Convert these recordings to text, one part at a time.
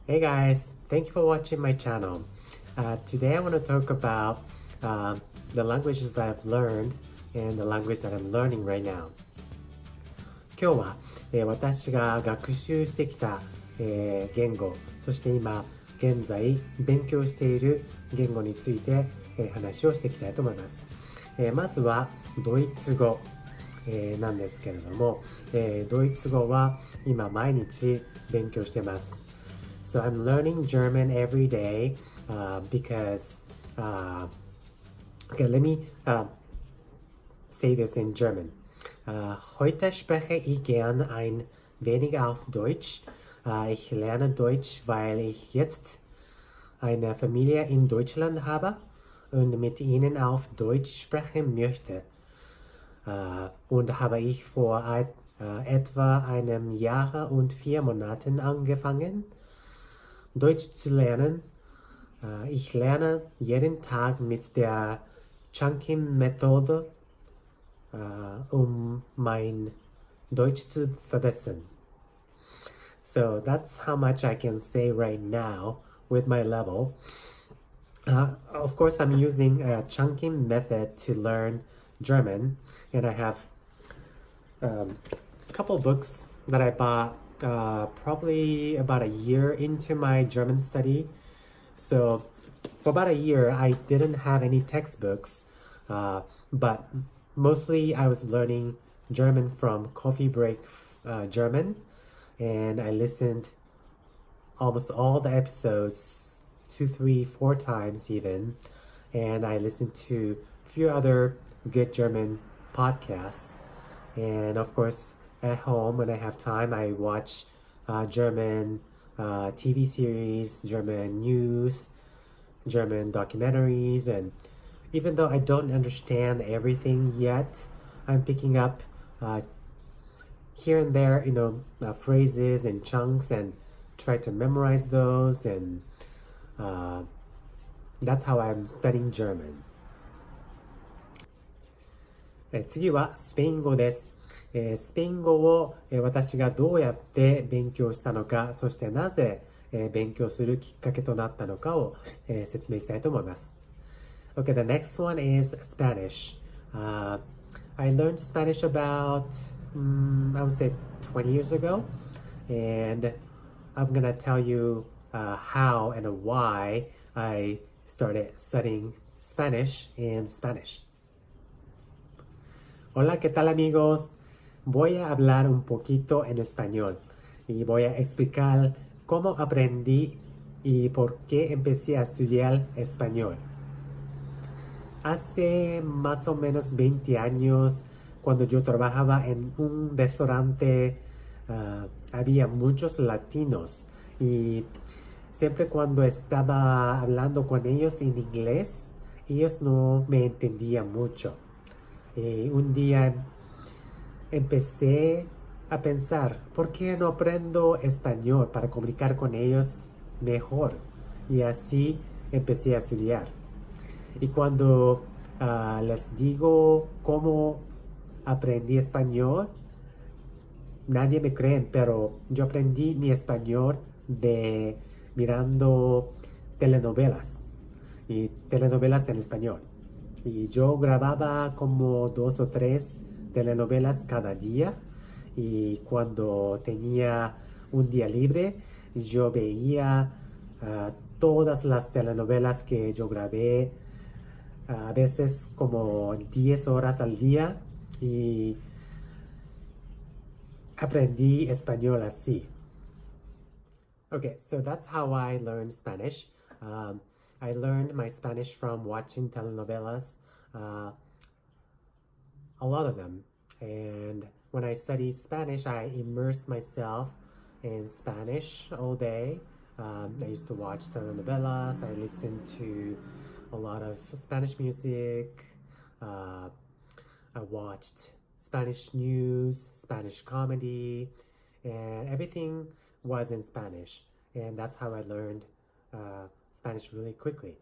Hey guys, thank you for watching my channel. Today I want to talk about the languages that I've learned and the language that I'm learning right now. 今日は、私が学習してきた、言語、そして今現在勉強している言語について、話をしていきたいと思います。まずはドイツ語、なんですけれども、ドイツ語は今毎日勉強しています。So I'm learning German every day because okay, let me say this in German. Heute spreche ich gern ein wenig auf Deutsch. Ich lerne Deutsch, weil ich jetzt eine Familie in Deutschland habe und mit ihnen auf Deutsch sprechen möchte. Und habe ich vor etwa einem Jahr und 4 Monaten angefangen, Deutsch zu lernen. Ich lerne jeden Tag mit der Chunking-Methode, mein Deutsch zu verbessern. So that's how much I can say right now with my level. Of course, I'm using a chunking method to learn German, and I have a couple books that I bought probably about a year into my German study. So for about a year, I didn't have any textbooks, but mostly I was learning German from Coffee Break German, and I listened almost all the episodes 2, 3, 4 times even, and I listened to a few other good German podcasts, and of course at home when I have time I watch German TV series, German news, German documentaries, and even though I don't understand everything yet, I'm picking up here and there, phrases and chunks and try to memorize those, and that's how I'm studying German. 次はスペイン語です。スペイン語を私がどうやって勉強したのか、そしてなぜ勉強するきっかけとなったのかを説明したいと思います。Okay, the next one is Spanish. I learned Spanish about, I would say 20 years ago, and I'm gonna tell you how and why I started studying Spanish in Spanish.Hola, ¿qué tal amigos? Voy a hablar un poquito en español y voy a explicar cómo aprendí y por qué empecé a estudiar español. Hace más o menos 20 años, cuando yo trabajaba en un restaurante, había muchos latinos y siempre cuando estaba hablando con ellos en inglés, ellos no me entendían mucho.Un día empecé a pensar, ¿por qué no aprendo español para comunicar con ellos mejor? Y así empecé a estudiar. Y cuando les digo cómo aprendí español, nadie me cree, pero yo aprendí mi español de mirando telenovelas y telenovelas en español.Y yo grababa como 2 o 3 telenovelas cada día, y cuando tenía un día libre yo veía todas las telenovelas que yo grabé, a veces como 10 horas al día, y aprendí español así. Okay, so that's how I learned Spanish.I learned my Spanish from watching telenovelas, a lot of them. And when I study Spanish, I immerse myself in Spanish all day. I used to watch telenovelas. I listened to a lot of Spanish music. I watched Spanish news, Spanish comedy, and everything was in Spanish. And that's how I learned,Spanish really quickly.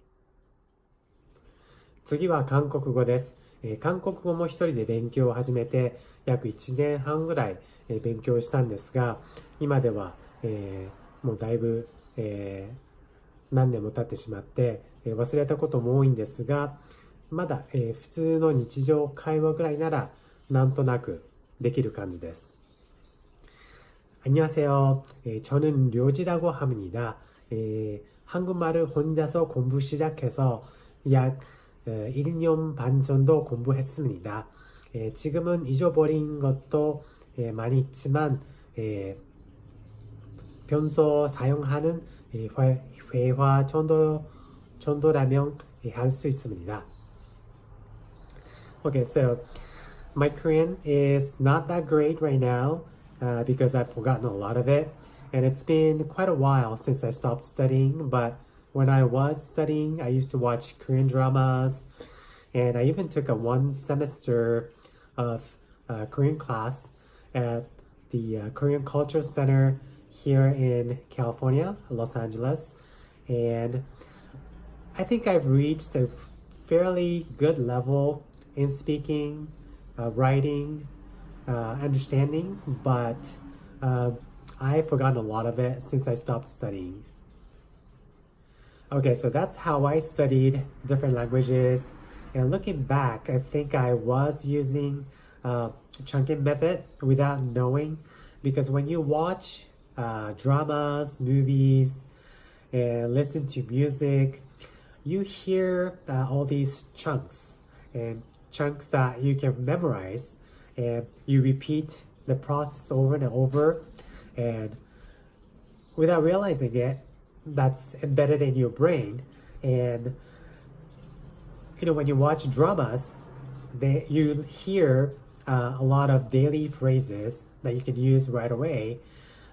次は韓国語です。韓国語も一人で勉強を始めて約1年半ぐらい勉強したんですが、今ではもうだいぶ何年も経ってしまって、忘れたことも多いんですが、まだ、普通の日常会話ぐらいならなんとなくできる感じです。안녕하세요. 저는 료지라고 합니다. 한국말을 혼자서 공부 시작해서 약 1년 반 정도 공부했습니다. 지금은 잊어버린 것도 많이 있지만 평소 사용하는 회화 정도라면 할 수 있습니다. Okay, so my Korean is not that great right now because I've forgotten a lot of it, and it's been quite a while since I stopped studying. But when I was studying, I used to watch Korean dramas, and I even took a 1 semester of Korean class at the Korean Culture Center here in California, Los Angeles, and I think I've reached a fairly good level in speaking, writing, understanding, but I've forgotten a lot of it since I stopped studying. Okay, so that's how I studied different languages, and looking back, I think I was using chunking method without knowing, because when you watch dramas, movies, and listen to music, you hear all these chunks and chunks that you can memorize, and you repeat the process over and over, and without realizing it, that's embedded in your brain. And when you watch dramas, you hear a lot of daily phrases that you can use right away,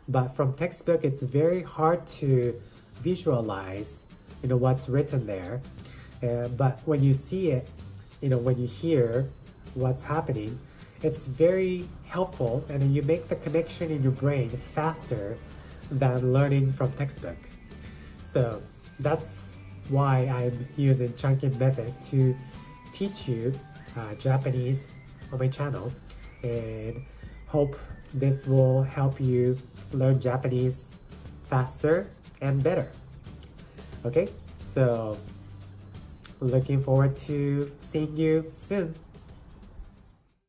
but from textbook it's very hard to visualize what's written there, but when you see it, when you hear what's happening, it's very helpful, and you make the connection in your brain faster than learning from textbook. So that's why I'm using chunking method to teach you Japanese on my channel, and hope this will help you learn Japanese faster and better. Okay, so looking forward to seeing you soon.